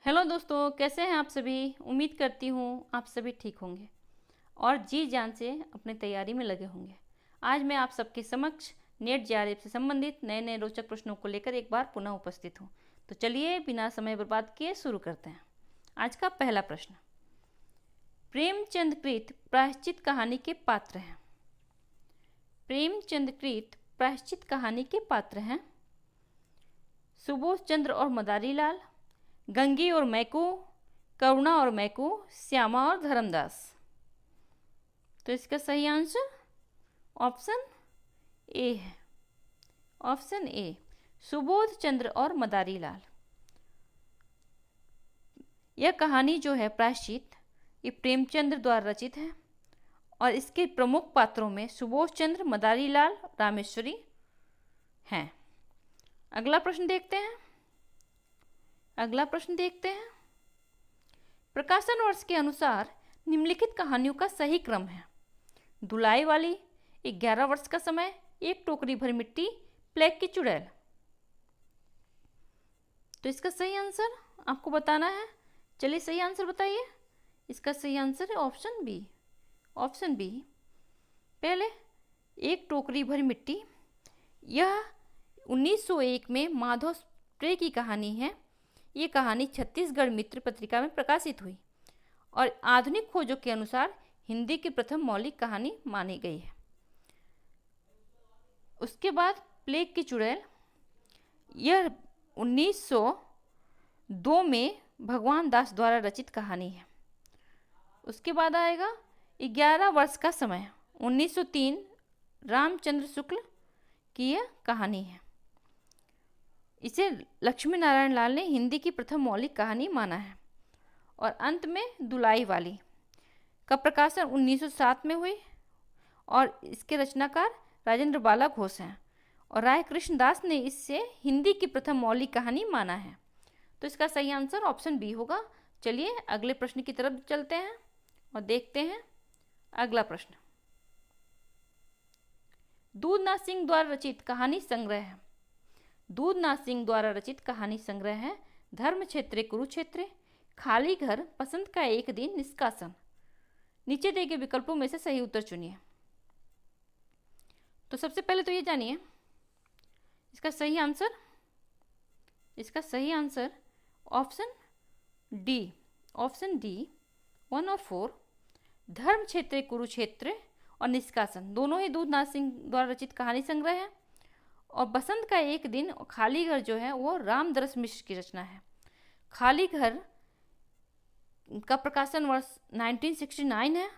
Hello दोस्तों, कैसे हैं आप सभी। उम्मीद करती हूँ आप सभी ठीक होंगे और जी जान से अपनी तैयारी में लगे होंगे। आज मैं आप सबके समक्ष नेट जेआरएफ से संबंधित नए नए रोचक प्रश्नों को लेकर एक बार पुनः उपस्थित हूँ। तो चलिए बिना समय बर्बाद किए शुरू करते हैं। आज का पहला प्रश्न, प्रेमचंद कृत प्रायश्चित कहानी के पात्र हैं। प्रेमचंद कृत प्रायश्चित कहानी के पात्र हैं सुबोध चंद्र और मदारी लाल, गंगी और मैकू, करुणा और मैकू, श्यामा और धर्मदास। तो इसका सही आंसर ऑप्शन ए है। ऑप्शन ए, सुबोध चंद्र और मदारी लाल। यह कहानी जो है प्रायश्चित, ये प्रेमचंद्र द्वारा रचित है और इसके प्रमुख पात्रों में सुबोध चंद्र, मदारी लाल, रामेश्वरी हैं। अगला प्रश्न देखते हैं। प्रकाशन वर्ष के अनुसार निम्नलिखित कहानियों का सही क्रम है। धुलाई वाली, 11 वर्ष का समय, एक टोकरी भर मिट्टी, प्लेग की चुड़ैल। तो इसका सही आंसर आपको बताना है। चलिए सही आंसर बताइए। इसका सही आंसर है ऑप्शन बी। ऑप्शन बी, पहले एक टोकरी भर मिट्टी। यह 1901 में माधव स्प्रे की कहानी है। ये कहानी छत्तीसगढ़ मित्र पत्रिका में प्रकाशित हुई और आधुनिक खोजों के अनुसार हिंदी की प्रथम मौलिक कहानी मानी गई है। उसके बाद प्लेग की चुड़ैल, यह 1902 में भगवान दास द्वारा रचित कहानी है। उसके बाद आएगा 11 वर्ष का समय, 1903 रामचंद्र शुक्ल की यह कहानी है। इसे लक्ष्मी नारायण लाल ने हिंदी की प्रथम मौलिक कहानी माना है। और अंत में दुलाई वाली का प्रकाशन 1907 में हुई और इसके रचनाकार राजेंद्र बाला घोष हैं और राय कृष्ण दास ने इससे हिंदी की प्रथम मौलिक कहानी माना है। तो इसका सही आंसर ऑप्शन बी होगा। चलिए अगले प्रश्न की तरफ चलते हैं और देखते हैं अगला प्रश्न। दूधनाथ सिंह द्वारा रचित कहानी संग्रह है। दूधनाथ सिंह द्वारा रचित कहानी संग्रह है धर्म क्षेत्र कुरुक्षेत्र, खाली घर, बसंत का एक दिन, निष्कासन। नीचे दिए गए विकल्पों में से सही उत्तर चुनिए। तो सबसे पहले तो ये जानिए इसका सही आंसर। इसका सही answer option D. Option D 1 और 4, धर्म क्षेत्र कुरुक्षेत्र और निष्कासन, दोनों ही दूधनाथ सिंह द्वारा रचित कहानी संग्रह है। और बसंत का एक दिन और खाली घर जो है वो रामदरस मिश्र की रचना है। खाली घर का प्रकाशन वर्ष 1969 है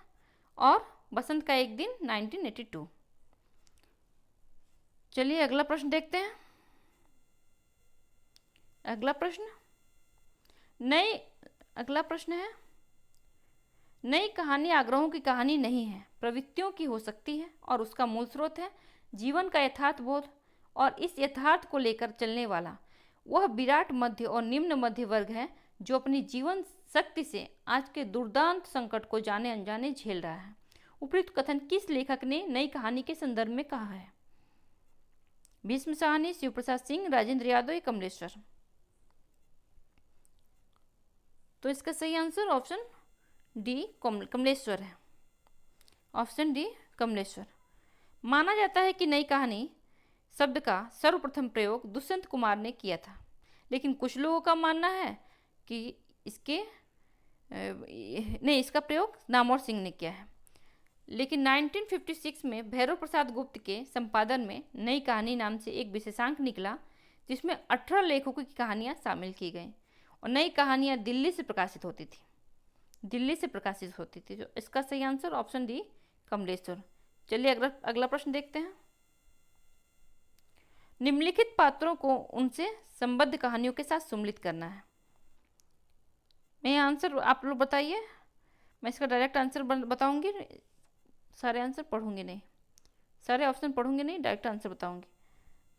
और बसंत का एक दिन 1982। चलिए अगला प्रश्न देखते हैं। अगला प्रश्न है, नई कहानी आग्रहों की कहानी नहीं है, प्रवृत्तियों की हो सकती है और उसका मूल स्रोत है जीवन का यथार्थ बोध और इस यथार्थ को लेकर चलने वाला वह विराट मध्य और निम्न मध्य वर्ग है जो अपनी जीवन शक्ति से आज के दुर्दांत संकट को जाने अनजाने झेल रहा है। उपयुक्त कथन किस लेखक ने नई कहानी के संदर्भ में कहा है? भीष्म साहनी, शिव प्रसाद सिंह, राजेंद्र यादव या कमलेश्वर। तो इसका सही आंसर ऑप्शन डी कमलेश्वर है। Option D Kamleshwar. माना जाता है कि नई कहानी शब्द का सर्वप्रथम प्रयोग दुष्यंत कुमार ने किया था, लेकिन कुछ लोगों का मानना है कि इसका प्रयोग नामवर सिंह ने किया है। लेकिन 1956 में भैरव प्रसाद गुप्त के संपादन में नई कहानी नाम से एक विशेषांक निकला जिसमें 18 लेखकों की कहानियां शामिल की गई और नई कहानियां दिल्ली से प्रकाशित होती थी। तो इसका सही आंसर ऑप्शन डी कमलेश्वर। चलिए अगला प्रश्न देखते हैं। निम्नलिखित पात्रों को उनसे संबद्ध कहानियों के साथ सम्मिलित करना है। मैं आंसर आप लोग बताइए। मैं इसका डायरेक्ट आंसर बताऊंगी, सारे आंसर पढ़ूंगी नहीं, सारे ऑप्शन पढ़ूंगी नहीं, डायरेक्ट आंसर बताऊंगी।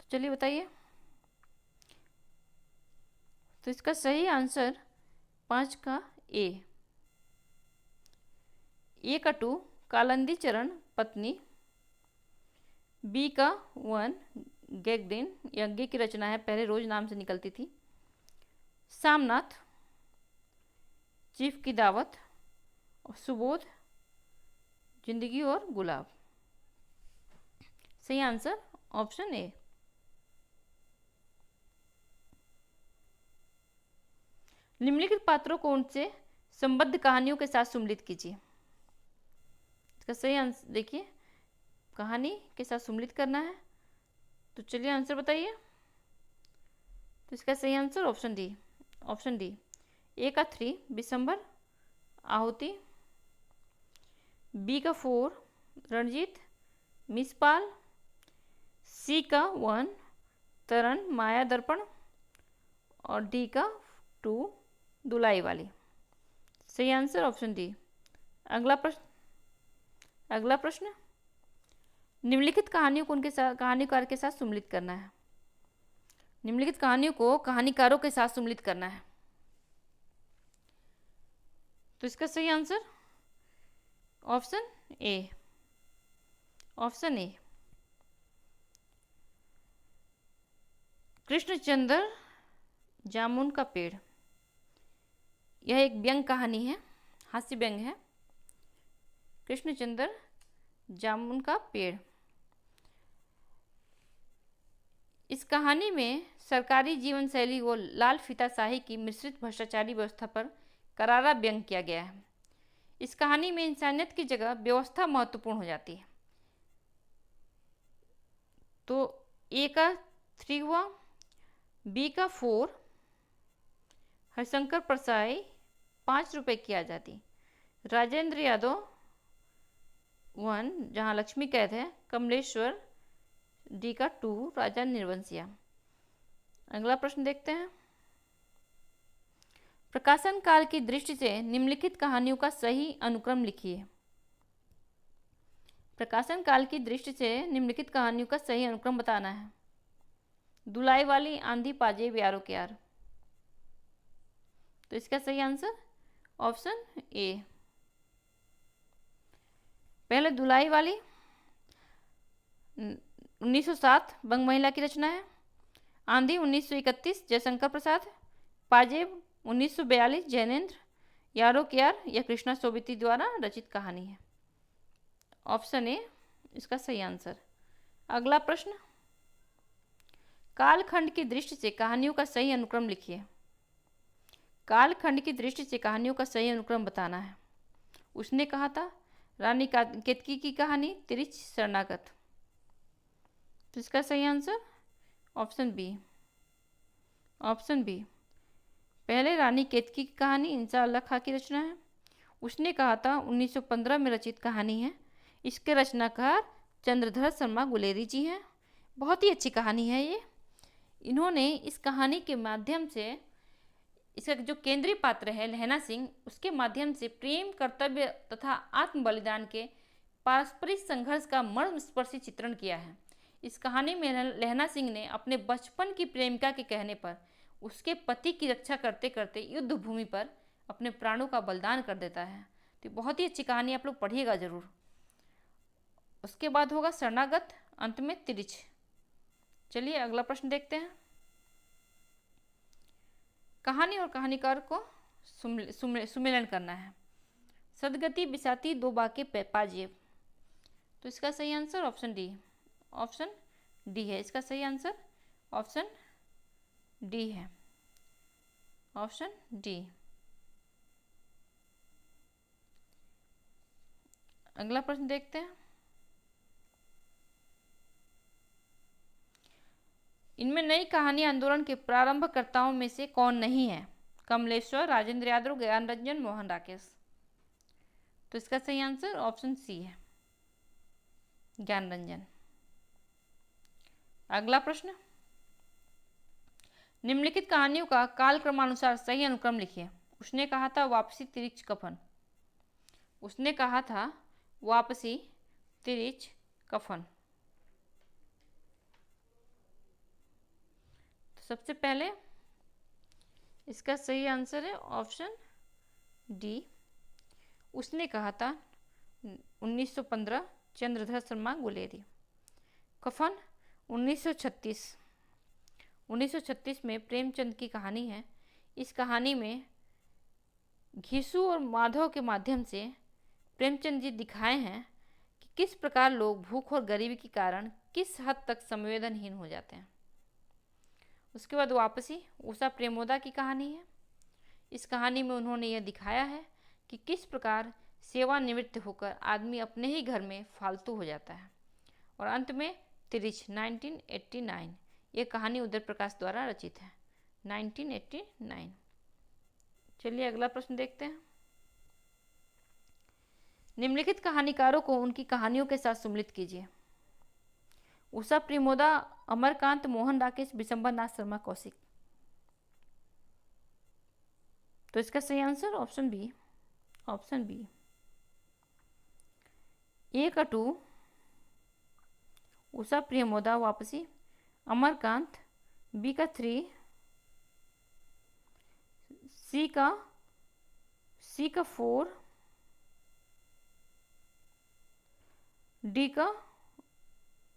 तो चलिए बताइए। तो इसका सही आंसर 5 का ए का 2 कालंदी चरण पत्नी, बी का 1 गैगडिन, यज्ञ की रचना है, पहले रोज नाम से निकलती थी। सामनाथ, चीफ की दावत, सुबोध, जिंदगी और गुलाब। सही आंसर ऑप्शन ए। निम्नलिखित पात्रों को उनसे संबद्ध कहानियों के साथ सम्मिलित कीजिए। इसका सही आंसर देखिए, कहानी के साथ सम्मिलित करना है, तो चलिए आंसर बताइए। तो इसका सही answer option D, option D. A का 3 विशंबर आहुति, बी का 4 रणजीत मिसपाल, सी का 1 तरण माया दर्पण और डी का 2 दुलाई वाली। सही आंसर ऑप्शन डी। अगला प्रश्न, अगला प्रश्न, निम्नलिखित कहानियों को उनके साथ कहानीकार के साथ सम्मिलित करना है। निम्नलिखित कहानियों को कहानीकारों के साथ सम्मिलित करना है। तो इसका सही answer option A, option A. Krishnachandra जामुन का पेड़, यह एक व्यंग कहानी है, हास्य व्यंग है। कृष्णचंद्र जामुन का पेड़। इस कहानी में सरकारी जीवन शैली व लाल फीताशाही की मिश्रित भ्रष्टाचारी व्यवस्था पर करारा व्यंग किया गया है। इस कहानी में इंसानियत की जगह व्यवस्था महत्वपूर्ण हो जाती है। तो ए का 3 हुआ, बी का 4 हरिशंकर परसाई 5 रुपये की आज़ादी, राजेंद्र यादव 1 जहाँ लक्ष्मी कैद है, कमलेश्वर डी का 2 राजा निर्वंशिया। अगला प्रश्न देखते हैं। प्रकाशन काल की दृष्टि से निम्नलिखित कहानियों का सही अनुक्रम लिखिए। प्रकाशन काल की दृष्टि से निम्नलिखित कहानियों का सही अनुक्रम बताना है। दुलाई वाली, आंधी पाजेब, यारो के यार। तो इसका सही आंसर ऑप्शन ए। पहले दुलाई वाली 1907 बंग महिला की रचना है। आंधी 1931 जयशंकर प्रसाद, पाजेब 1942 जैनेन्द्र, यारो के यार यह कृष्णा सोबती द्वारा रचित कहानी है। ऑप्शन ए इसका सही आंसर। अगला प्रश्न, कालखंड की दृष्टि से कहानियों का सही अनुक्रम लिखिए। कालखंड की दृष्टि से कहानियों का सही अनुक्रम बताना है। उसने कहा था, रानी केतकी की कहानी, तिरिच, शरणागत। तो इसका सही answer option B, option B. पहले रानी केतकी की कहानी इंसा अल्लाह खां की रचना है। उसने कहा था 1915 में रचित कहानी है। इसके रचनाकार चंद्रधर शर्मा गुलेरी जी हैं। बहुत ही अच्छी कहानी है ये। इन्होंने इस कहानी के माध्यम से, इसका जो केंद्रीय पात्र है लहना सिंह, उसके माध्यम से प्रेम, कर्तव्य तथा आत्म बलिदान के पारस्परिक संघर्ष का मर्मस्पर्शी चित्रण किया है। इस कहानी में लहना सिंह ने अपने बचपन की प्रेमिका के कहने पर उसके पति की रक्षा करते करते युद्ध भूमि पर अपने प्राणों का बलिदान कर देता है। तो बहुत ही अच्छी कहानी, आप लोग पढ़िएगा जरूर। उसके बाद होगा शरणागत, अंत में तिरिच। चलिए अगला प्रश्न देखते हैं। कहानी और कहानीकार को सुमेलन करना है। सदगति बिसाती दो बाके पाजेब। तो इसका सही answer option D, option D है। इसका सही आंसर ऑप्शन डी है, ऑप्शन डी। अगला प्रश्न देखते हैं। इनमें नई कहानी आंदोलन के प्रारंभकर्ताओं में से कौन नहीं है? कमलेश्वर, राजेंद्र यादव, ज्ञान रंजन, मोहन राकेश। तो इसका सही आंसर ऑप्शन सी है, ज्ञान रंजन। अगला प्रश्न, निम्नलिखित कहानियों का कालक्रमानुसार सही अनुक्रम लिखिए। उसने कहा था वापसी, तिरिच, कफन। उसने कहा था वापसी, तिरिच, कफन। तो सबसे पहले इसका सही आंसर है ऑप्शन डी। उसने कहा था 1915 चंद्रधर शर्मा गुलेरी। कफन 1936 में प्रेमचंद की कहानी है। इस कहानी में घीसू और माधव के माध्यम से प्रेमचंद जी दिखाए हैं कि किस प्रकार लोग भूख और गरीबी के कारण किस हद तक संवेदनहीन हो जाते हैं। उसके बाद वापसी उषा प्रेमोदा की कहानी है। इस कहानी में उन्होंने यह दिखाया है कि किस प्रकार सेवानिवृत्त होकर आदमी अपने ही घर में फालतू हो जाता है। और अंत में तिरिच 1989, ये कहानी उदय प्रकाश द्वारा रचित है 1989। चलिए अगला प्रश्न देखते हैं। निम्नलिखित कहानीकारों को उनकी कहानियों के साथ सम्मिलित कीजिए। उषा प्रेमोदा, अमरकांत, मोहन राकेश, बिशंबर नाथ शर्मा, कौशिक। तो इसका सही आंसर ऑप्शन बी। ए का 2 उषा प्रेमोदा वापसी, अमरकांत। बी का 3, सी का 4, डी का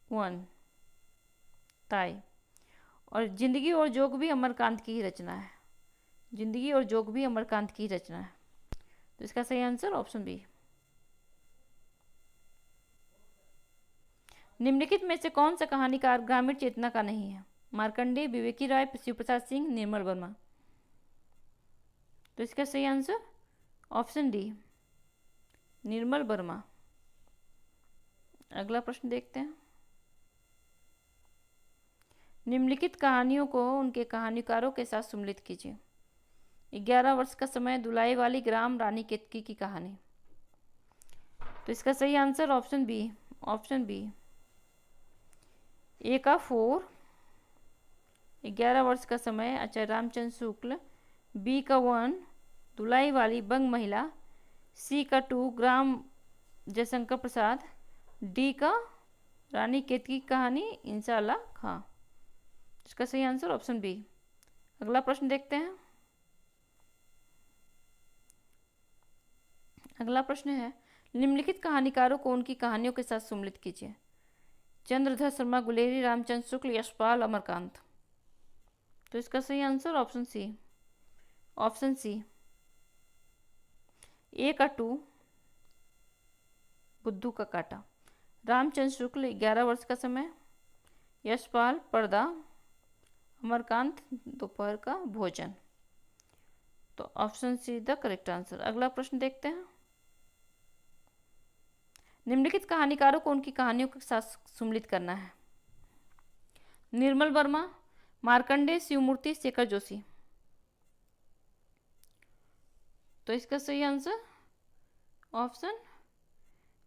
1 ताई। और जिंदगी और जोग भी अमरकांत की ही रचना है। जिंदगी और जोग भी अमरकांत की ही रचना है। तो इसका सही आंसर ऑप्शन बी। निम्नलिखित में से कौन सा कहानीकार ग्रामीण चेतना का नहीं है? मार्कंडेय, विवेकी राय, शिव प्रसाद सिंह, निर्मल वर्मा। तो इसका सही answer option D, Nirmal Verma. अगला प्रश्न देखते हैं। निम्नलिखित कहानियों को उनके कहानीकारों के साथ सम्मिलित कीजिए। 11 वर्ष का समय, दुलाई वाली ग्राम, रानी केतकी की कहानी। तो इसका सही आंसर ऑप्शन बी। ए का 4, 11 वर्ष का समय, आचार्य रामचंद्र शुक्ल। बी का 1, दुलाई वाली बंग महिला। सी का 2, ग्राम जयशंकर प्रसाद। डी का रानी केतकी की कहानी, इंशाल्लाह खां। इसका सही आंसर ऑप्शन बी। अगला प्रश्न देखते हैं। अगला प्रश्न है, निम्नलिखित कहानीकारों को उनकी कहानियों के साथ सम्मिलित कीजिए। चंद्रधर शर्मा, गुलेरी, रामचंद्र शुक्ल, यशपाल, अमरकांत। तो इसका सही आंसर ऑप्शन सी। ए का 2, बुद्धू का कांटा। रामचंद्र शुक्ल, 11 वर्ष का समय। यशपाल, पर्दा। अमरकांत, दोपहर का भोजन। तो option see the correct answer. अगला प्रश्न देखते हैं। निम्नलिखित कहानीकारों को उनकी कहानियों के साथ सम्मिलित करना है। निर्मल वर्मा, मार्कंडेय, शिवमूर्ति, शेखर जोशी। तो इसका सही आंसर ऑप्शन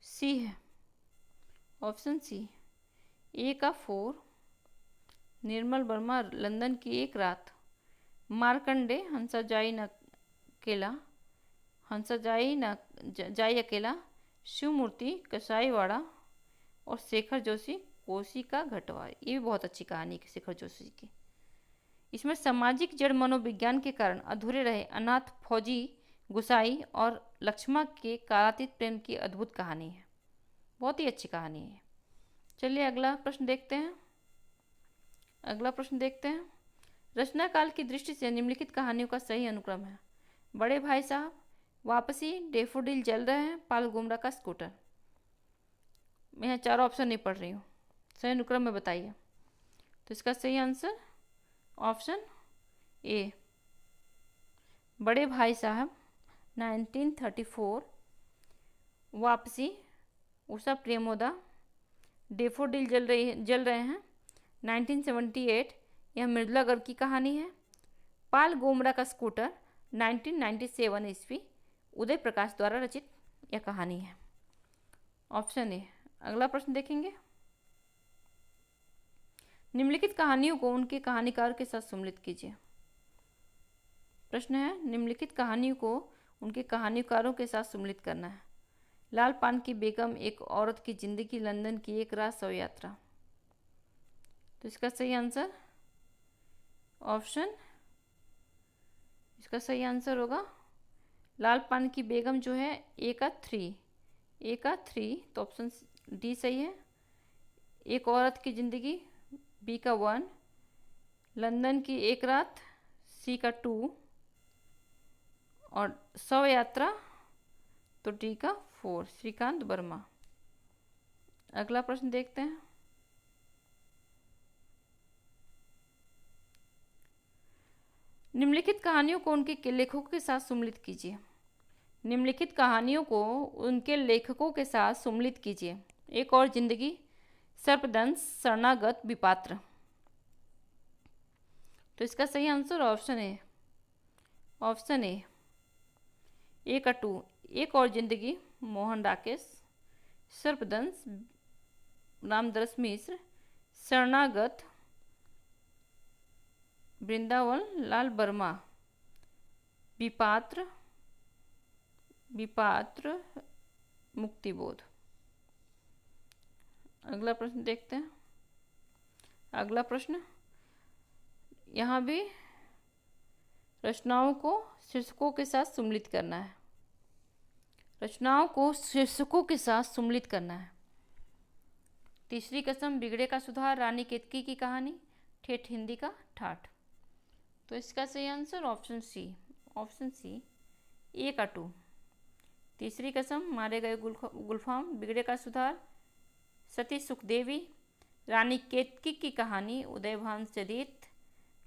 सी है, ऑप्शन सी। ए का 4, निर्मल वर्मा, लंदन की एक रात। मार्कंडेय, हंसा जाई अकेला। शिवमूर्ति, कसाईवाड़ा। और शेखर जोशी, कोसी का घटवा। ये भी बहुत अच्छी कहानी है शेखर जोशी की। इसमें सामाजिक जड़ मनोविज्ञान के कारण अधूरे रहे अनाथ फौजी गुसाई और लक्ष्मण के कालातीत प्रेम की अद्भुत कहानी है। बहुत ही अच्छी कहानी है। चलिए अगला प्रश्न देखते हैं। रचना काल की दृष्टि से निम्नलिखित कहानियों का सही अनुक्रम है। बड़े भाई साहब, वापसी, डेफोडिल जल रहे हैं, पाल गुमरा का स्कूटर। मैं यहाँ 4 ऑप्शन नहीं पढ़ रही हूँ, सही अनुक्रम में बताइए। तो इसका सही आंसर ऑप्शन ए, बड़े भाई साहब 1934, वापसी उषा प्रेमोदा, डेफोडिल जल रहे हैं 1978, यह मृदुला गर्ग की कहानी है। पाल गोमरा का स्कूटर 1997 ईस्वी, उदय प्रकाश द्वारा रचित यह कहानी है। Option A. अगला प्रश्न देखेंगे। निम्नलिखित कहानियों को उनके कहानीकार के साथ सम्मिलित कीजिए। प्रश्न है, निम्नलिखित कहानियों को उनके कहानीकारों के साथ सम्मिलित करना है। लाल पान की बेगम, एक औरत की जिंदगी, लंदन की एक रात, शव यात्रा। तो इसका सही आंसर ऑप्शन, इसका सही आंसर होगा लाल पान की बेगम जो है ए का 3, तो ऑप्शन डी सही है। एक औरत की जिंदगी बी का 1, लंदन की एक रात सी का 2, और शव यात्रा तो डी का 4 श्रीकांत वर्मा। अगला प्रश्न देखते हैं। निम्नलिखित कहानियों को उनके लेखकों के साथ सम्मिलित कीजिए। निम्नलिखित कहानियों को उनके लेखकों के साथ सम्मिलित कीजिए। एक और जिंदगी, सर्पदंश, शरणागत, विपात्र। तो इसका सही आंसर ऑप्शन ए, ऑप्शन ए, 1 एक और जिंदगी मोहन राकेश, सर्पदंश रामदरस मिश्र, शरणागत वृंदावन लाल वर्मा, विपात्र मुक्तिबोध। अगला प्रश्न देखते हैं। अगला प्रश्न, यहाँ भी रचनाओं को शीर्षकों के साथ सम्मिलित करना है। रचनाओं को शीर्षकों के साथ सम्मिलित करना है। तीसरी कसम, बिगड़े का सुधार, रानी केतकी की कहानी, ठेठ हिंदी का ठाठ। तो इसका सही answer option C, option C, 1 Teesri कसम, मारे गए गुलफाम, बिगड़े का सुधार, सती सुखदेवी, रानी केतकी की कहानी, उदयभान चरित,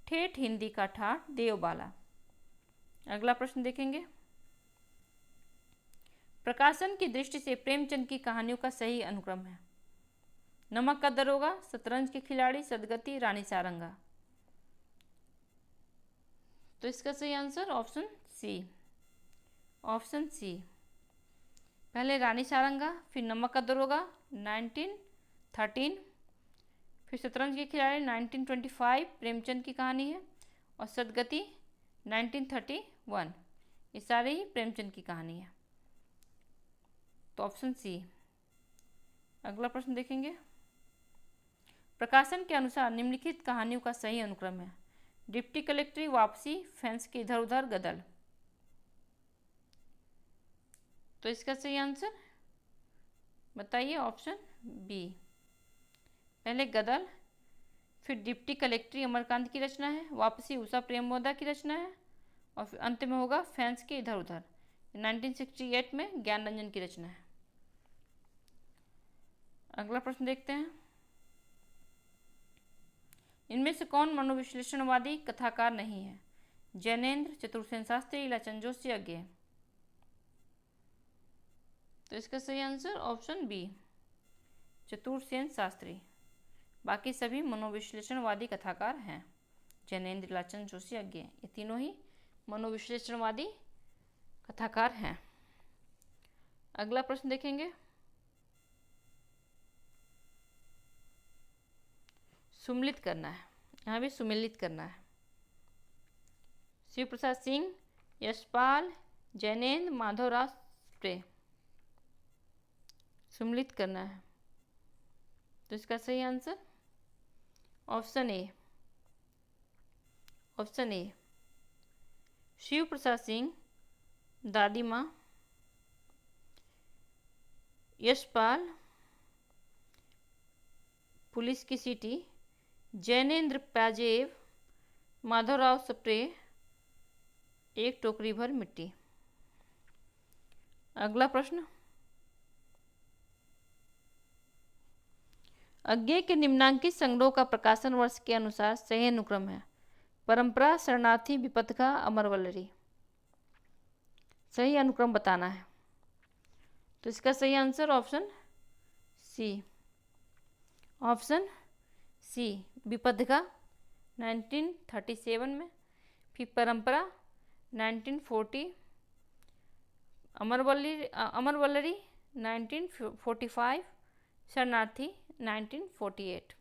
ठेठ हिंदी का ठाठ, देवबाला। अगला प्रश्न देखेंगे। प्रकाशन की दृष्टि से प्रेमचंद की कहानियों का सही अनुक्रम है। नमक का दरोगा, शतरंज के खिलाड़ी, सदगति, रानी सारंगा। तो इसका सही answer option C, option C. पहले रानी सारंगा, फिर नमक का दरोगा 1913, फिर शतरंज के खिलाड़ी 1925 प्रेमचंद की कहानी है, और सदगति 1931। ये सारे ही प्रेमचंद की कहानी है। तो ऑप्शन सी। अगला प्रश्न देखेंगे। प्रकाशन के अनुसार निम्नलिखित कहानियों का सही अनुक्रम है। डिप्टी कलेक्टर, वापसी, फैंस के इधर उधर, गदल। तो इसका सही आंसर बताइए, ऑप्शन बी। पहले गदल, फिर डिप्टी कलेक्ट्री अमरकांत की रचना है, वापसी उषा प्रेमोदा की रचना है, और फिर अंत में होगा फैंस के इधर उधर, 1968 में ज्ञान रंजन की रचना है। अगला प्रश्न देखते हैं। इनमें से कौन मनोविश्लेषणवादी कथाकार नहीं है? जैनेन्द्र, चतुर्सेन शास्त्री, लीलाचंद जोशी, अज्ञेय। तो इसका सही answer option B, Chatursen Shastri. बाकी सभी मनोविश्लेषणवादी कथाकार हैं। जैनेन्द्र, लीलाचंद जोशी, अज्ञेय, ये तीनों ही मनोविश्लेषणवादी कथाकार हैं। अगला प्रश्न देखेंगे। सुमिलित करना है, यहाँ भी सुमिलित करना है। शिव प्रसाद सिंह, यशपाल, जैनेन्द्र, माधवराव स्प्रे। सुमिलित करना है। तो इसका सही answer option A, option A. Shiv Prasad Singh, दादी माँ, यशपाल, पुलिस की सीटी, जैनेन्द्र पाजेब, माधवराव स्प्रे, एक टोकरी भर मिट्टी। अगला प्रश्न। अज्ञेय के निम्नांकित संग्रहों का प्रकाशन वर्ष के अनुसार सही अनुक्रम है। परंपरा, शरणार्थी, विपथका, अमरवल्लरी। सही अनुक्रम बताना है। तो इसका सही answer option C, option C, विपथका 1937 में, फिर परंपरा 1940, अमरवल्लरी 1945, शरणार्थी 1948।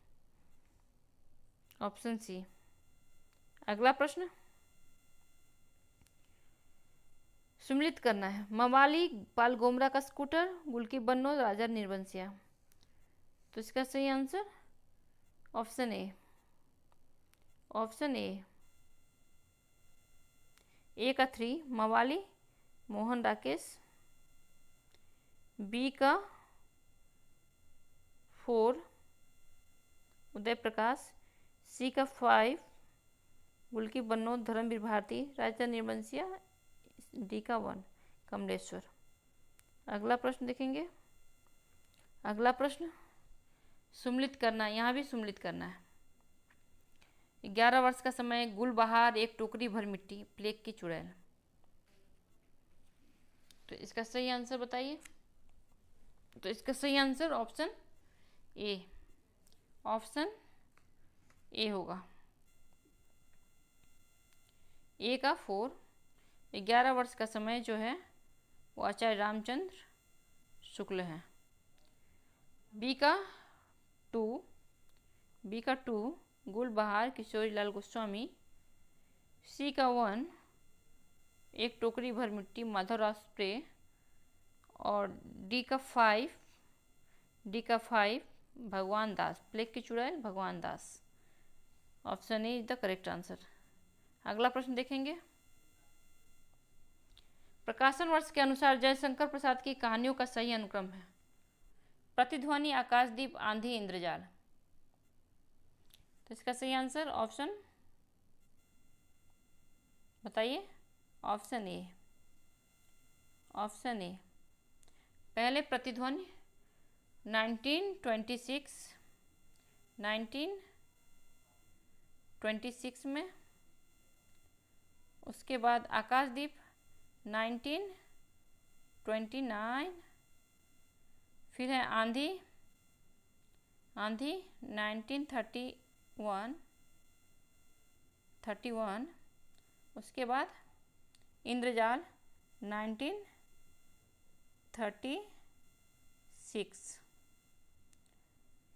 Option C. अगला प्रश्न। सुमिलित करना है। मवाली, पाल गोमरा का स्कूटर, गुलकी बन्नो, राजा निर्वंशिया। तो इसका सही answer option A, option A. A का 3 मवाली, मोहन राकेश, बी का 4 उदय प्रकाश, सी का 5 गुलकी बन्नोद, धर्मवीर भारती, राजा निर्वंशिया, डी का 1 कमलेश्वर। अगला प्रश्न देखेंगे। अगला प्रश्न सुम्मिलित करना है, यहाँ भी सुम्मिलित करना है। 11 वर्ष का समय, गुलबहार, एक टोकरी भर मिट्टी, प्लेग की चुड़ैल। तो इसका सही आंसर बताइए। तो इसका सही आंसर ऑप्शन ए, ऑप्शन ए होगा। ए का 4, 11 वर्ष का समय जो है वो आचार्य रामचंद्र शुक्ल हैं। बी का 2, बी का 2 गुलबहार किशोरीलाल गोस्वामी। सी का 1 एक टोकरी भर मिट्टी माधवराव स्प्रे। और डी का 5, डी का 5 भगवान दास, प्लेग की चुड़ैल Bhagwan Das. Option A is the correct answer. अगला प्रश्न देखेंगे। प्रकाशन वर्ष के अनुसार जयशंकर प्रसाद की कहानियों का सही अनुक्रम है। प्रतिध्वनि, आकाशदीप, आंधी, इंद्रजाल। तो इसका सही आंसर ऑप्शन बताइए। ऑप्शन ए, ऑप्शन ए। पहले प्रतिध्वनि 1926 में, उसके बाद आकाशदीप 1929, फिर है आंधी 1931, उसके बाद इंद्रजाल 1936।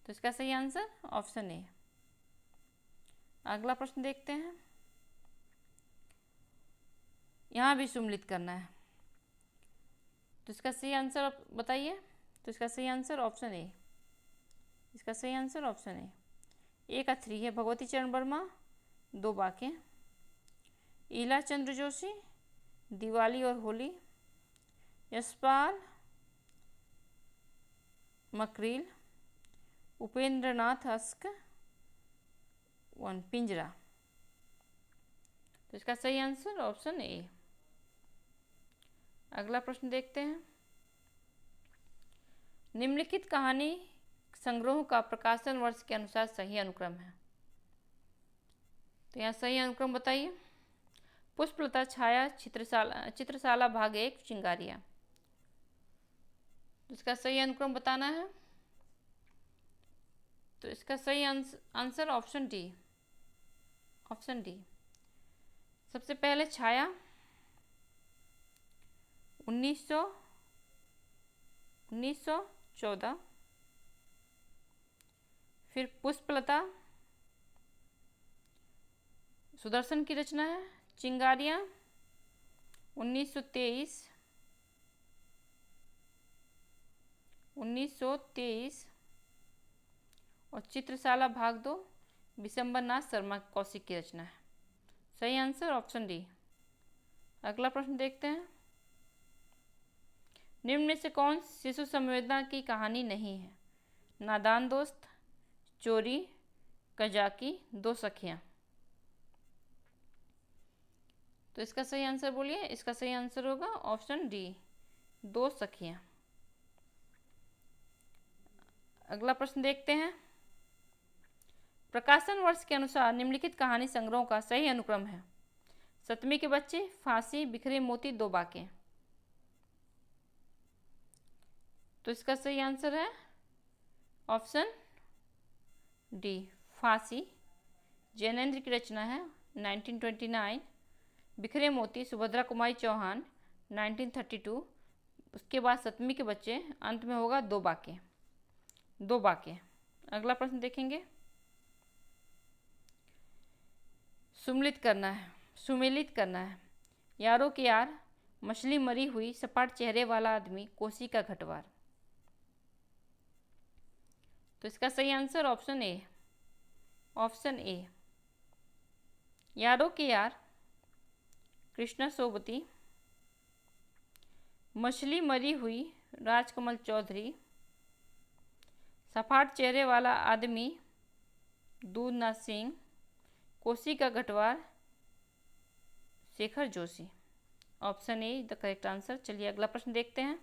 तो इसका सही आंसर ऑप्शन ए। अगला प्रश्न देखते हैं। यहाँ भी सुम्मिलित करना है। तो इसका सही आंसर बताइए। तो इसका सही आंसर ऑप्शन ए, इसका सही आंसर ऑप्शन ए। ए का 3 है भगवती चरण वर्मा, 2 बाके। ईला चंद्र जोशी, दिवाली और होली। यशपाल मकरील, उपेंद्र नाथ हस्क, 1 पिंजरा। तो इसका सही आंसर ऑप्शन ए। अगला प्रश्न देखते हैं। निम्नलिखित कहानी संग्रहों का प्रकाशन वर्ष के अनुसार सही अनुक्रम है। तो यहाँ सही अनुक्रम बताइए। पुष्पलता, छाया, चित्रशाला भाग 1, चिंगारियाँ। इसका सही अनुक्रम बताना है। तो इसका सही answer option D, option D. सबसे पहले छाया 1914, फिर पुष्पलता सुदर्शन की रचना है। चिंगारियाँ 1923 और चित्रशाला भाग 2 विशंबरनाथ शर्मा कौशिक की रचना है। सही आंसर ऑप्शन डी। अगला प्रश्न देखते हैं। निम्न में से कौन शिशु संवेदना की कहानी नहीं है? नादान दोस्त, चोरी, कजाकी, 2 सखियाँ। तो इसका सही आंसर बोलिए। इसका सही आंसर होगा ऑप्शन डी, 2 सखियाँ। अगला प्रश्न देखते हैं। प्रकाशन वर्ष के अनुसार निम्नलिखित कहानी संग्रहों का सही अनुक्रम है। 7वीं के बच्चे, फांसी, बिखरे मोती, 2 बाके। तो इसका सही आंसर है ऑप्शन डी, फांसी। जैनेन्द्र की रचना है 1929। बिखरे मोती सुभद्रा कुमारी चौहान 1932। उसके बाद 7वीं के बच्चे, अंत में होगा 2 बाके, 2 बाके। अगला प्रश्न देखेंगे। सुम्मिलित करना है, सुमेलित करना है। यारों के यार, मछली मरी हुई, सपाट चेहरे वाला आदमी, कोसी का घटवार। तो इसका सही आंसर ऑप्शन ए, ऑप्शन ए। यारों के यार, कृष्णा सोबती। मछली मरी हुई, राजकमल चौधरी। सपाट चेहरे वाला आदमी, दूधनाथ सिंह। कोसी का घटवार, Shekhar Joshi. Option A the correct answer. चलिए अगला प्रश्न देखते हैं।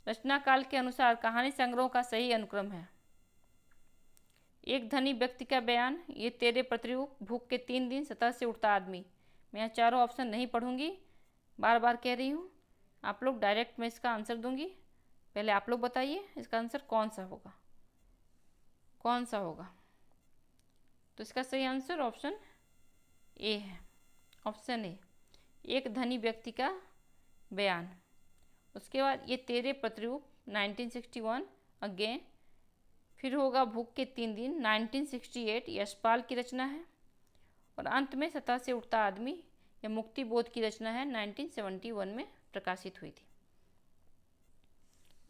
रचना काल के अनुसार कहानी संग्रह का सही अनुक्रम है। एक धनी व्यक्ति का बयान, ये तेरे प्रतिरूप, भूख के 3 दिन, सतह से उठता आदमी। मैं यहाँ चारों ऑप्शन नहीं पढ़ूंगी, बार बार कह रही हूँ, आप लोग डायरेक्ट मैं इसका आंसर दूंगी। पहले आप लोग बताइए इसका आंसर कौन सा होगा, कौन सा होगा। तो इसका सही आंसर ऑप्शन ए है, ऑप्शन ए, एक धनी व्यक्ति का बयान। उसके बाद ये तेरे प्रतिरूप 1961 अगेन, फिर होगा भूख के 3 दिन 1968 यशपाल की रचना है, और अंत में सतह से उठता आदमी या मुक्ति बोध की रचना है 1971 में प्रकाशित हुई थी।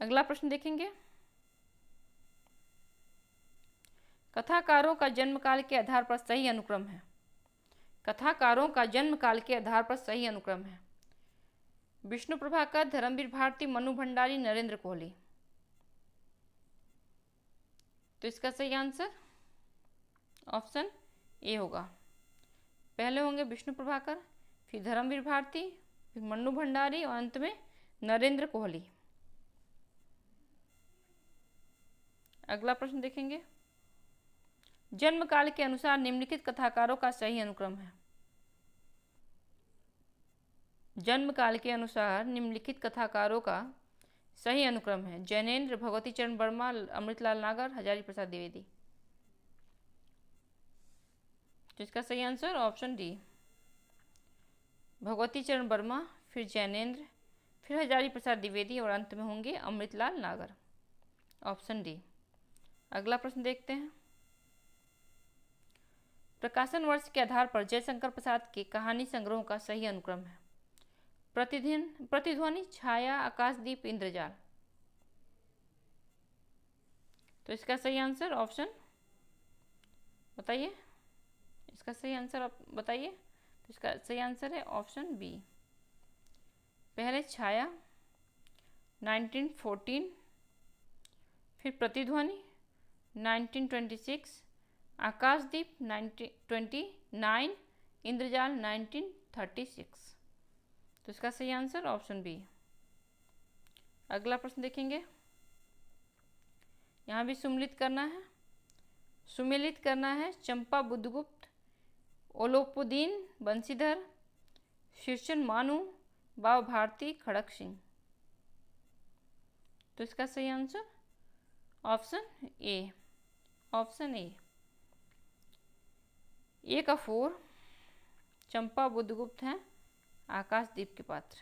अगला प्रश्न देखेंगे। कथाकारों का जन्म काल के आधार पर सही अनुक्रम है। कथाकारों का जन्म काल के आधार पर सही अनुक्रम है। विष्णु प्रभाकर, धर्मवीर भारती, मनु भंडारी, नरेंद्र कोहली। तो इसका सही आंसर ऑप्शन ए होगा। पहले होंगे विष्णु प्रभाकर, फिर धर्मवीर भारती, फिर मन्नू भंडारी और अंत में नरेंद्र कोहली। अगला प्रश्न देखेंगे। जन्म काल के अनुसार निम्नलिखित कथाकारों का सही अनुक्रम है। जन्म काल के अनुसार निम्नलिखित कथाकारों का सही अनुक्रम है। जैनेन्द्र, भगवती चरण वर्मा, अमृतलाल नागर, हजारी प्रसाद द्विवेदी। तो इसका सही आंसर ऑप्शन डी, भगवती चरण वर्मा, फिर जैनेन्द्र, फिर हजारी प्रसाद द्विवेदी और अंत में होंगे अमृतलाल नागर, ऑप्शन डी। अगला प्रश्न देखते हैं। प्रकाशन वर्ष के आधार पर जयशंकर प्रसाद के कहानी संग्रहों का सही अनुक्रम है। प्रतिध्वनि, छाया, आकाशदीप, इंद्रजाल। तो इसका सही आंसर ऑप्शन बताइए, इसका सही आंसर आप बताइए। तो इसका सही आंसर है ऑप्शन बी। पहले छाया 1914, फिर प्रतिध्वनि 1926, आकाशदीप 1929, इंद्रजाल 1936। तो इसका सही आंसर ऑप्शन बी। अगला प्रश्न देखेंगे। यहाँ भी सुमिलित करना है। चंपा बुद्धगुप्त, ओलोपुदीन बंशीधर, शीर्षन मानु, बाव भारती, खड़क सिंह। तो इसका सही answer option A, option A. A का 4 चंपा बुद्धगुप्त हैं, आकाशदीप के पात्र।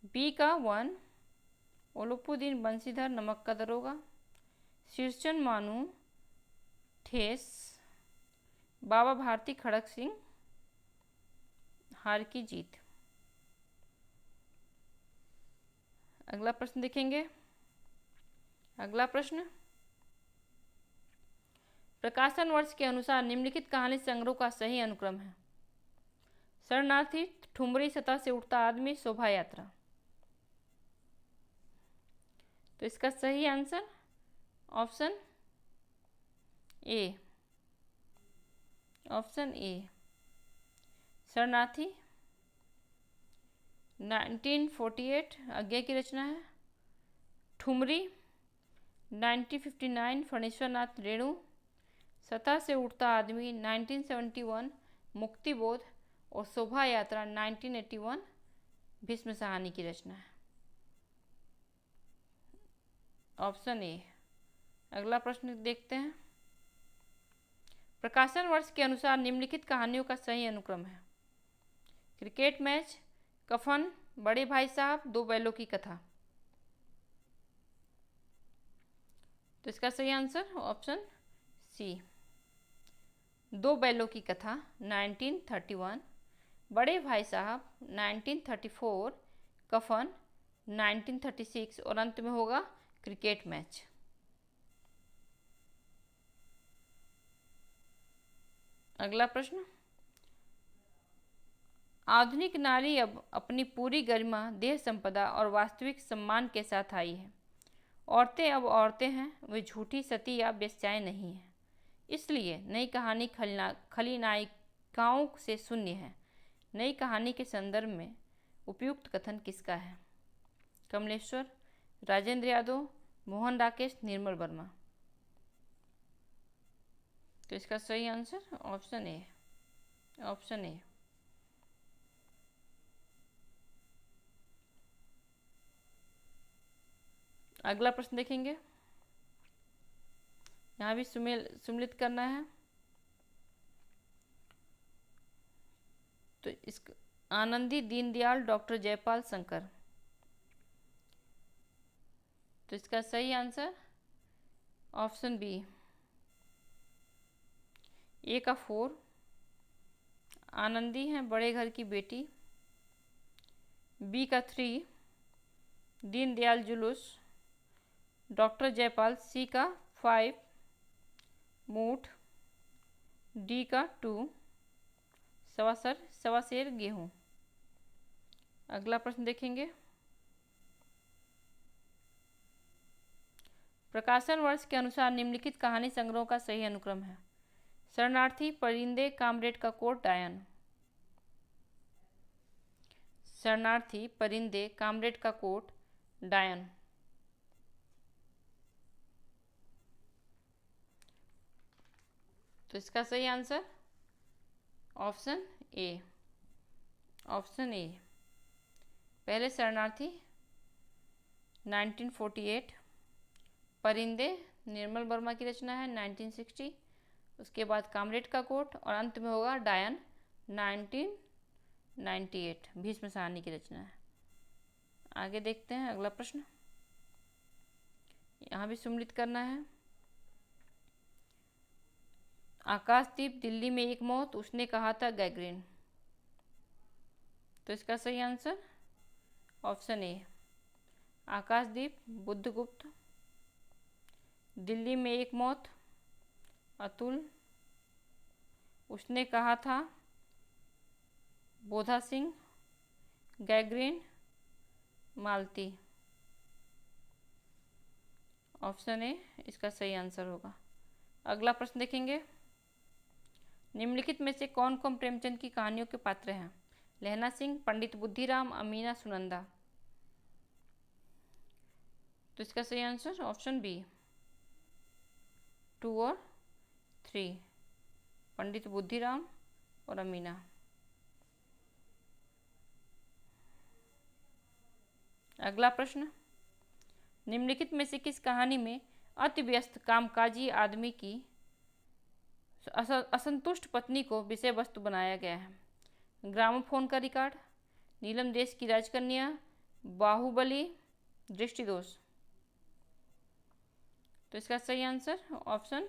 बी का 1 ओलोपुदीन बंशीधर, नमक का दरोगा, शीर्षन मानु, ठेस, बाबा भारती, खड़क सिंह, हार की जीत। अगला प्रश्न देखेंगे। अगला प्रश्न, प्रकाशन वर्ष के अनुसार निम्नलिखित कहानी संग्रह का सही अनुक्रम है। शरणार्थी, ठुमरी, सतह से उठता आदमी, शोभा यात्रा। तो इसका सही आंसर ऑप्शन ए, ऑप्शन ए, शरणार्थी 1948 आज्ञा की रचना है। ठुमरी 1959 फणीश्वर नाथ रेणु, सतह से उठता आदमी 1971 मुक्तिबोध और शोभा यात्रा 1981 भीष्म साहनी की रचना है, ऑप्शन ए। अगला प्रश्न देखते हैं। प्रकाशन वर्ष के अनुसार निम्नलिखित कहानियों का सही अनुक्रम है। क्रिकेट मैच, कफन, बड़े भाई साहब, 2 बैलों की कथा। तो इसका सही आंसर ऑप्शन सी, 2 बैलों की कथा 1931, बड़े भाई साहब 1934, कफन 1936 और अंत में होगा क्रिकेट मैच। अगला प्रश्न, आधुनिक नारी अब अपनी पूरी गरिमा, देह संपदा और वास्तविक सम्मान के साथ आई है। औरतें अब औरतें हैं, वे झूठी, सती या वेश्याएं नहीं हैं। इसलिए नई कहानी खलनायिकाओं से शून्य है। नई कहानी के संदर्भ में उपयुक्त कथन किसका है? कमलेश्वर, राजेंद्र यादव, मोहन राकेश, निर्मल वर्मा। तो इसका सही आंसर ऑप्शन ए, ऑप्शन ए। अगला प्रश्न देखेंगे। यहाँ भी सुमिलित करना है। तो इस आनंदी, दीनदयाल, डॉक्टर जयपाल, शंकर। तो इसका सही आंसर ऑप्शन बी, ए का 4। आनंदी है बड़े घर की बेटी। बी का 3 दीनदयाल जुलूस। डॉक्टर जयपाल। सी का 5 मूठ। डी का 2 सवा सेर गेहूँ। अगला प्रश्न देखेंगे। प्रकाशन वर्ष के अनुसार निम्नलिखित कहानी संग्रहों का सही अनुक्रम है? शरणार्थी, परिंदे, कामरेड का कोट, डायन। शरणार्थी, परिंदे, कामरेड का कोट, डायन। तो इसका सही आंसर ऑप्शन ए, ऑप्शन ए। पहले शरणार्थी 1948, परिंदे निर्मल वर्मा की रचना है 1960, उसके बाद कामरेड का कोट और अंत में होगा डायन 1998, भीष्म साहनी की रचना है। आगे देखते हैं अगला प्रश्न। यहाँ भी सुमिलित करना है। आकाशदीप, दिल्ली में एक मौत, उसने कहा था गैग्रीन। तो इसका सही आंसर ऑप्शन ए, आकाशदीप, बुद्धगुप्त। दिल्ली में एक मौत, अतुल। उसने कहा था बोधा Singh. Gangrene, Malti. Option A इसका सही आंसर होगा। अगला प्रश्न देखेंगे। निम्नलिखित में से कौन कौन प्रेमचंद की कहानियों के पात्र हैं? लहना सिंह, पंडित बुद्धिराम, अमीना, सुनंदा। तो इसका सही आंसर ऑप्शन बी, 2 और 3, पंडित बुद्धिराम और अमीना। अगला प्रश्न। निम्नलिखित में से किस कहानी में अति व्यस्त कामकाजी आदमी की असंतुष्ट पत्नी को विषय वस्तु बनाया गया है? ग्रामोफोन का रिकॉर्ड, नीलम देश की राजकन्या, बाहुबली, दृष्टिदोष। तो इसका सही आंसर ऑप्शन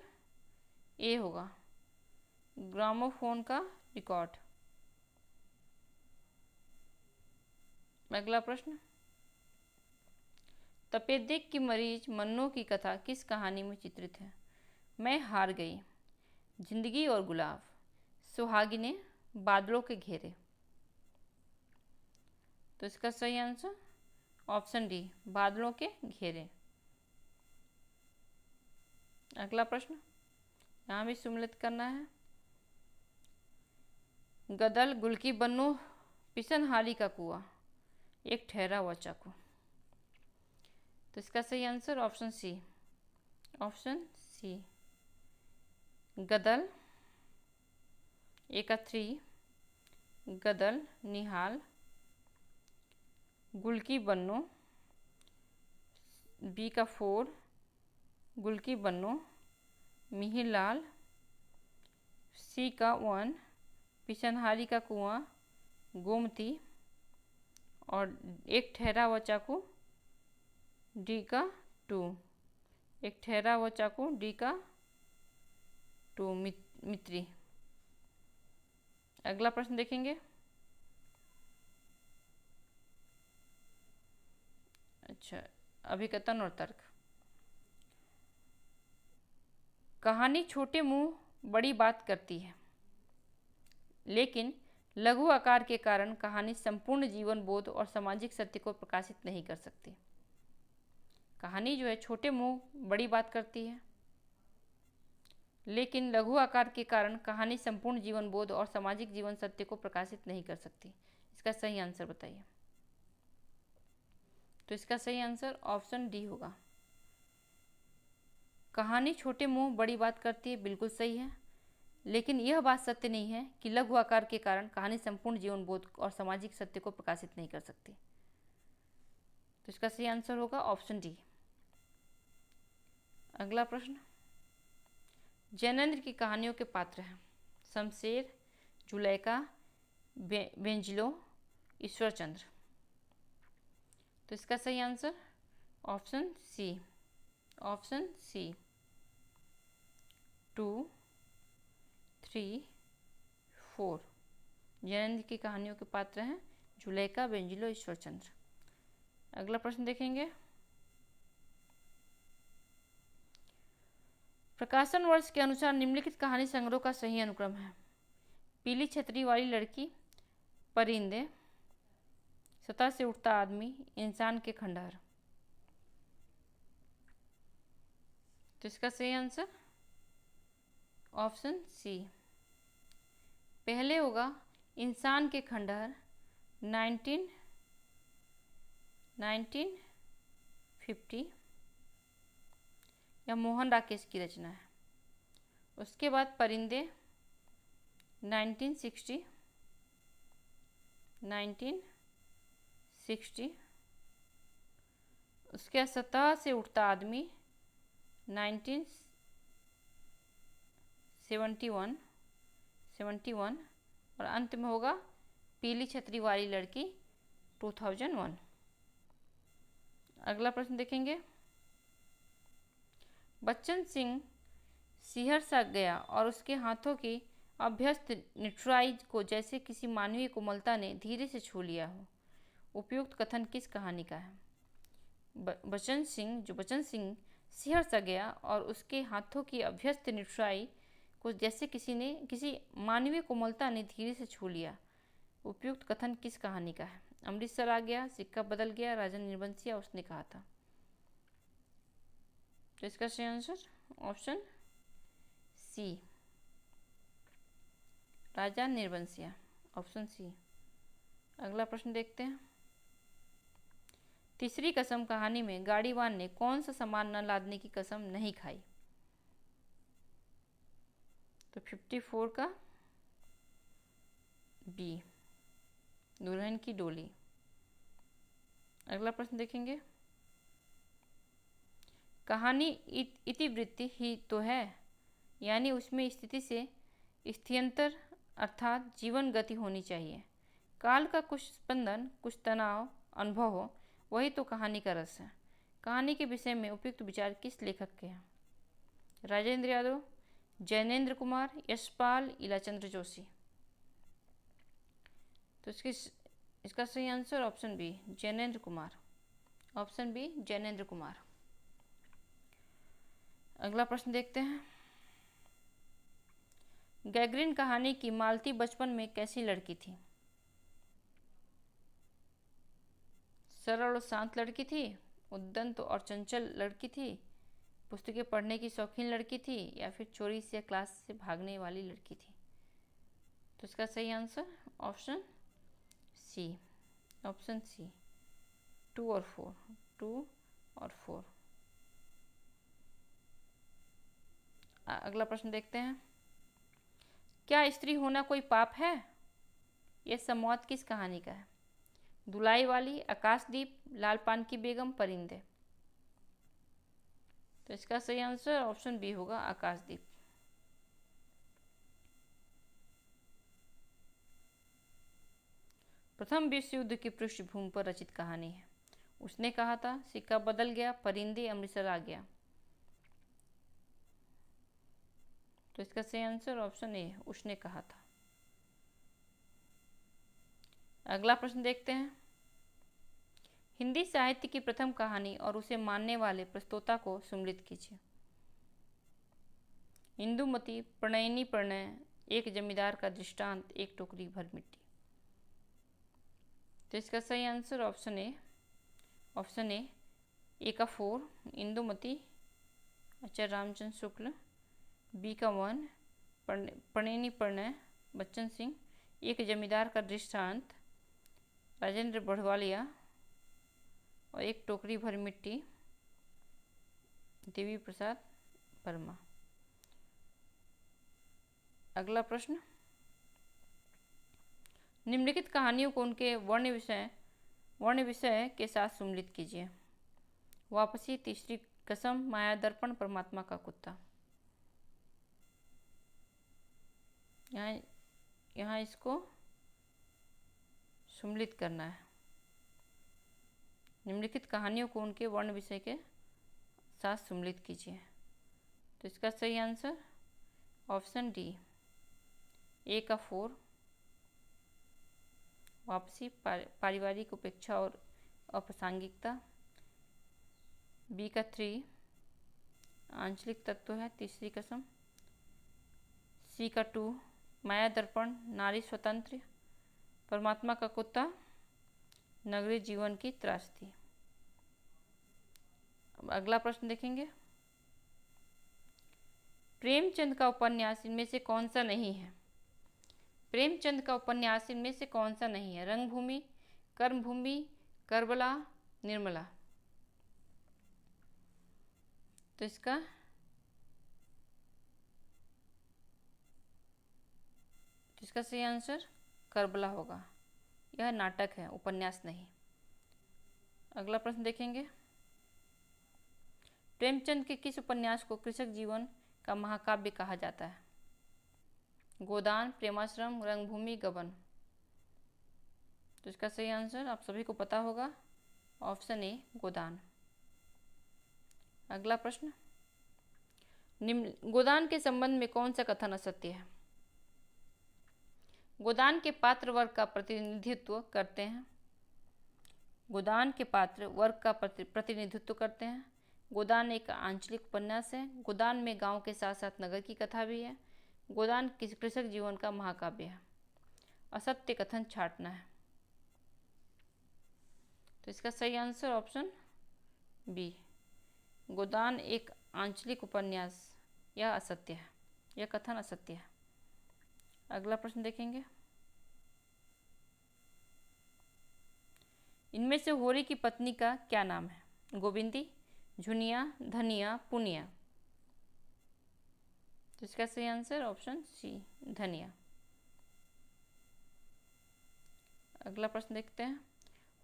ए होगा, ग्रामोफोन का रिकॉर्ड। अगला प्रश्न। तपेदिक की मरीज मन्नो की कथा किस कहानी में चित्रित है? मैं हार गई, जिंदगी और गुलाब, सुहागिने, बादलों के घेरे। तो इसका सही आंसर ऑप्शन डी, बादलों के घेरे। अगला प्रश्न। यहाँ भी सुमिलित करना है। गदल, गुलकी बन्नो, पिसनहारी का कुआं, एक ठहरा हुआ चाकू। तो इसका सही answer option C, option C, Gadal. A का 3 गदल, निहाल, गुलकी बन्नो। बी का 4 गुलकी बन्नो, मिहिर लाल। सी का 1 पिसनहारी का कुआं, गोमती। और एक ठहरा हुआ चाकू, डी का 2, एक ठहरा हुआ चाकू, डी का 2, मित्री। अगला प्रश्न देखेंगे। अच्छा, अभिकथन और तर्क। कहानी छोटे मुंह बड़ी बात करती है, लेकिन लघु आकार के कारण कहानी संपूर्ण जीवन बोध और सामाजिक सत्य को प्रकाशित नहीं कर सकती। कहानी जो है छोटे मुंह बड़ी बात करती है, लेकिन लघु आकार के कारण कहानी संपूर्ण जीवन बोध और सामाजिक जीवन सत्य को प्रकाशित नहीं कर सकती। इसका सही आंसर बताइए। तो इसका सही आंसर ऑप्शन डी होगा। कहानी छोटे मुंह बड़ी बात करती है, बिल्कुल सही है, लेकिन यह बात सत्य नहीं है कि लघु आकार के कारण कहानी संपूर्ण जीवन बोध और सामाजिक सत्य को प्रकाशित नहीं कर सकती। तो इसका सही आंसर होगा ऑप्शन डी। अगला प्रश्न, जैनेन्द्र की कहानियों के पात्र हैं शमशेर, जुलेखा, बेंजलो, ईश्वरचंद्र। तो इसका सही answer option C, option C 2, 3, 4। Jainendra की कहानियों के पात्र हैं जुलेखा, बेंजिलो, ईश्वरचंद्र। अगला प्रश्न देखेंगे, प्रकाशन वर्ष के अनुसार निम्नलिखित कहानी संग्रह का सही अनुक्रम है। पीली छतरी वाली लड़की, परिंदे, सतह से उठता आदमी, इंसान के खंडहर। तो इसका सही आंसर ऑप्शन सी, पहले होगा इंसान के खंडहर 1950, यह मोहन राकेश की रचना है। उसके बाद परिंदे 1960, उसके बाद सतह से उठता आदमी 1971, और अंत में होगा पीली छतरी वाली लड़की 2001। अगला प्रश्न देखेंगे, बच्चन सिंह सिहर सा गया और उसके हाथों की अभ्यस्त निट्राइज को जैसे किसी मानवीय कोमलता ने धीरे से छू लिया हो। उपयुक्त कथन किस कहानी का है? बच्चन सिंह सिहर सा गया और उसके हाथों की अभ्यस्त निट्राई को जैसे किसी मानवीय कोमलता ने धीरे से छू लिया। उपयुक्त कथन किस कहानी का है? अमृतसर आ गया, सिक्का बदल गया, राजा निर्बंसिया, उसने कहा था। तो इसका सही आंसर ऑप्शन सी, राजा निर्बंसिया, ऑप्शन सी। अगला प्रश्न देखते हैं, तीसरी कसम कहानी में गाड़ीवान ने कौन सा सामान न लादने की कसम नहीं खाई? तो 54 का बी, दुल्हन की डोली। अगला प्रश्न देखेंगे, कहानी इतिवृत्ति ही तो है, यानी उसमें स्थिति से स्थित्यंतर अर्थात जीवन गति होनी चाहिए। काल का कुछ स्पंदन, कुछ तनाव अनुभव हो, वही तो कहानी का रस है। कहानी के विषय में उपयुक्त विचार किस लेखक के हैं? राजेंद्र यादव, जैनेन्द्र कुमार, यशपाल, इलाचंद्र जोशी। तो इसका सही answer option B, Jainendra Kumar, option B, Jainendra Kumar. अगला प्रश्न देखते हैं, गैग्रीन कहानी की मालती बचपन में कैसी लड़की थी? सरल और शांत लड़की थी, उद्दंत और चंचल लड़की थी, पुस्तकें पढ़ने की शौकीन लड़की थी, या फिर चोरी से क्लास से भागने वाली लड़की थी? तो इसका सही answer option C, option C 2 और 4। अगला प्रश्न देखते हैं, क्या स्त्री होना कोई पाप है? यह संवाद किस कहानी का है? दुलाई वाली, आकाशदीप, लालपान की बेगम, परिंदे। तो इसका सही आंसर ऑप्शन बी होगा, आकाशदीप। प्रथम विश्व युद्ध की पृष्ठभूमि पर रचित कहानी है। उसने कहा था, सिक्का बदल गया, परिंदे, अमृतसर आ गया। तो इसका सही आंसर ऑप्शन ए, उसने कहा था। अगला प्रश्न देखते हैं, हिंदी साहित्य की प्रथम कहानी और उसे मानने वाले प्रस्तोता को सुमृत कीजिए। इंदुमती, प्रणयिनी प्रणय, एक जमींदार का दृष्टांत, एक टोकरी भर मिट्टी। तो इसका सही आंसर ऑप्शन ए, ऑप्शन ए का 4, इंदुमती, आचार्य रामचंद्र शुक्ल, बी का वन, परिणीति प्रणय, बच्चन सिंह, एक जमींदार का दृष्टांत, राजेंद्र बढ़वालिया, और एक टोकरी भर मिट्टी, देवी प्रसाद वर्मा। अगला प्रश्न, निम्नलिखित कहानियों को उनके वर्ण विषय के साथ सम्मिलित कीजिए। वापसी, तीसरी कसम, माया दर्पण, परमात्मा का कुत्ता। यहाँ इसको सम्मिलित करना है। निम्नलिखित कहानियों को उनके वर्ण विषय के साथ सम्मिलित कीजिए। तो इसका सही आंसर ऑप्शन डी, ए का 4, वापसी, पारिवारिक उपेक्षा और अप्रासंगिकता, बी का 3, आंचलिक तत्व है, तीसरी कसम, सी का 2, माया दर्पण, नारी स्वतंत्र, परमात्मा का कुत्ता, नगरीय जीवन की त्रासदी। अब अगला प्रश्न देखेंगे, प्रेमचंद का उपन्यास इनमें से कौन सा नहीं है? प्रेमचंद का उपन्यास इनमें से कौन सा नहीं है? रंगभूमि, कर्मभूमि, करबला, निर्मला। तो इसका सही आंसर करबला होगा। यह नाटक है, उपन्यास नहीं। अगला प्रश्न देखेंगे, प्रेमचंद के किस उपन्यास को कृषक जीवन का महाकाव्य कहा जाता है? गोदान, प्रेमाश्रम, रंगभूमि, गबन। तो इसका सही आंसर आप सभी को पता होगा, ऑप्शन ए, गोदान। अगला प्रश्न, गोदान के संबंध में कौन सा कथन असत्य है? गोदान के पात्र वर्ग का प्रतिनिधित्व करते हैं। गोदान के पात्र वर्ग का प्रतिनिधित्व करते हैं। गोदान एक आंचलिक उपन्यास है। गोदान में गांव के साथ साथ नगर की कथा भी है। गोदान कृषक जीवन का महाकाव्य है। असत्य कथन छांटना है। तो इसका सही आंसर ऑप्शन बी, गोदान एक आंचलिक उपन्यास, यह असत्य है, यह कथन असत्य है। अगला प्रश्न देखेंगे, इनमें से होरी की पत्नी का क्या नाम है? गोविंदी, झुनिया, धनिया, पुनिया। तो इसका सही आंसर ऑप्शन सी, धनिया। अगला प्रश्न देखते हैं,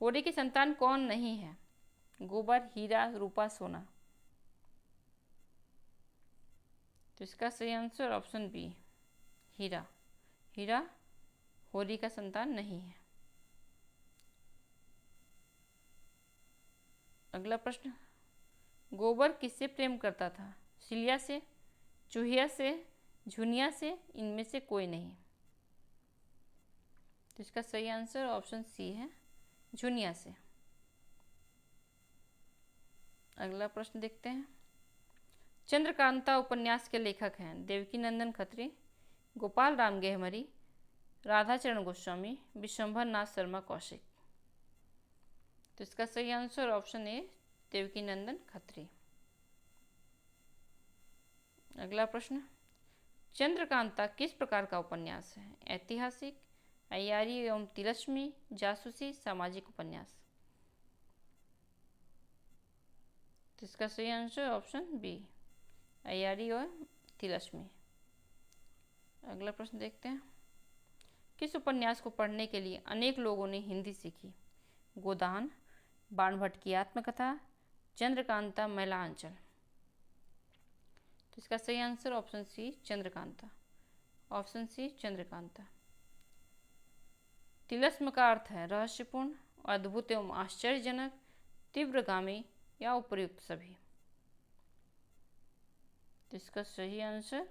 होरी की संतान कौन नहीं है? गोबर, हीरा, रूपा, सोना। तो इसका सही आंसर ऑप्शन बी, हीरा। हीरा होरी का संतान नहीं है। अगला प्रश्न, गोबर किससे प्रेम करता था? सिलिया से, चूहिया से, झुनिया से, इनमें से कोई नहीं। तो इसका सही आंसर ऑप्शन सी है, झुनिया से। अगला प्रश्न देखते हैं, चंद्रकांता उपन्यास के लेखक हैं देवकी नंदन खत्री, गोपाल राम गेहमरी, राधाचरण गोस्वामी, विश्वंभर नाथ शर्मा कौशिक। तो इसका सही आंसर ऑप्शन ए, देवकी नंदन खत्री। अगला प्रश्न, चंद्रकांता किस प्रकार का उपन्यास है? ऐतिहासिक, अय्यारी एवं तिलस्मी, जासूसी, सामाजिक उपन्यास। तो इसका सही आंसर ऑप्शन बी, अय्यारी और तिलस्मी। अगला प्रश्न देखते हैं, किस उपन्यास को पढ़ने के लिए अनेक लोगों ने हिंदी सीखी? गोदान, बाणभट्ट की आत्मकथा, चंद्रकांता, मैलांचल। तो इसका सही answer option C, Chandrakanta. Option C, Chandrakanta. तिलस्म का अर्थ है रहस्यपूर्ण, अद्भुत एवं आश्चर्यजनक, तीव्रगामी या उपर्युक्त सभी। तो इसका सही आंसर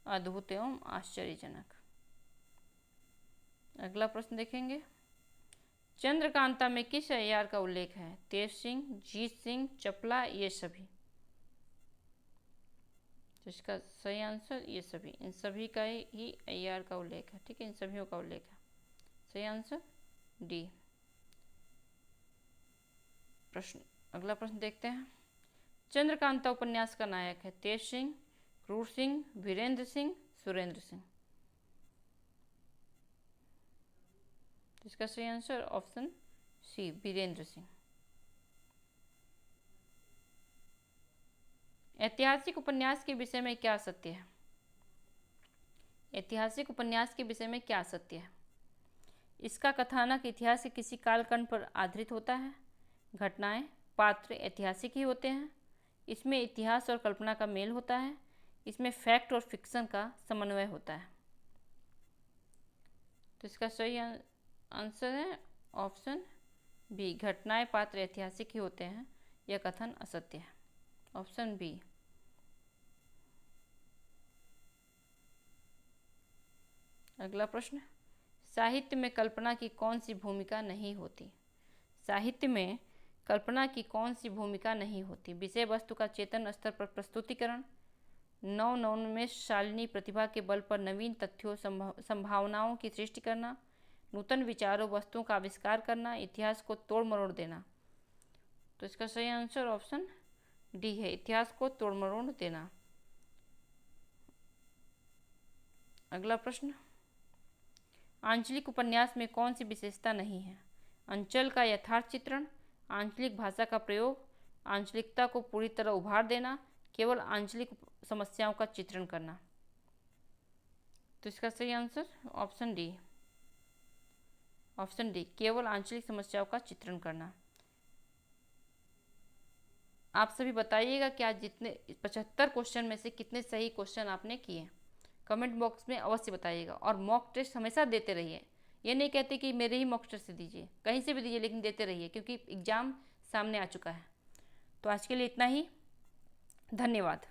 अद्भुत एवं आश्चर्यजनक। अगला प्रश्न देखेंगे, चंद्रकांता में किस अय्यार का उल्लेख है? तेज सिंह, जीत सिंह, चपला, ये सभी। तो इसका सही आंसर ये सभी, इन सभी का ही अय्यार का उल्लेख है। ठीक है, इन सभी का उल्लेख है। सही आंसर डी। अगला प्रश्न देखते हैं, चंद्रकांता उपन्यास का नायक है तेज सिंह, क्रूर सिंह, वीरेंद्र सिंह, सुरेंद्र सिंह। इसका सही answer option C, Virendra Singh. ऐतिहासिक उपन्यास के विषय में क्या सत्य है? ऐतिहासिक उपन्यास के विषय में क्या सत्य है? इसका कथानक इतिहास के किसी कालखंड पर आधारित होता है। घटनाएं, पात्र ऐतिहासिक ही होते हैं। इसमें इतिहास और कल्पना का मेल होता है। इसमें फैक्ट और फिक्शन का समन्वय होता है। तो इसका सही आंसर है ऑप्शन बी, घटनाएं, पात्र ऐतिहासिक ही होते हैं, यह कथन असत्य है। Option B. अगला प्रश्न, साहित्य में कल्पना की कौन सी भूमिका नहीं होती? साहित्य में कल्पना की कौन सी भूमिका नहीं होती? विषय वस्तु का चेतन स्तर पर प्रस्तुतिकरण, नवोन्मेष शालिनी प्रतिभा के बल पर नवीन तथ्यों संभावनाओं की सृष्टि करना, नूतन विचारों वस्तुओं का आविष्कार करना, इतिहास को तोड़ मरोड़ देना। तो इसका सही आंसर ऑप्शन डी है, इतिहास को तोड़ मरोड़ देना। अगला प्रश्न, आंचलिक उपन्यास में कौन सी विशेषता नहीं है? अंचल का यथार्थ चित्रण, आंचलिक भाषा का प्रयोग, आंचलिकता को पूरी तरह उभार देना, केवल आंचलिक समस्याओं का चित्रण करना। तो इसका सही answer option D, option D, केवल आंचलिक समस्याओं का चित्रण करना। आप सभी बताइएगा कि आज जितने 75 क्वेश्चन में से कितने सही क्वेश्चन आपने किए, कमेंट बॉक्स में अवश्य बताइएगा। और मॉक टेस्ट हमेशा देते रहिए। ये नहीं कहते कि मेरे ही मॉक टेस्ट से दीजिए, कहीं से भी दीजिए, लेकिन देते रहिए, क्योंकि एग्ज़ाम सामने आ चुका है। तो आज के लिए इतना ही, धन्यवाद।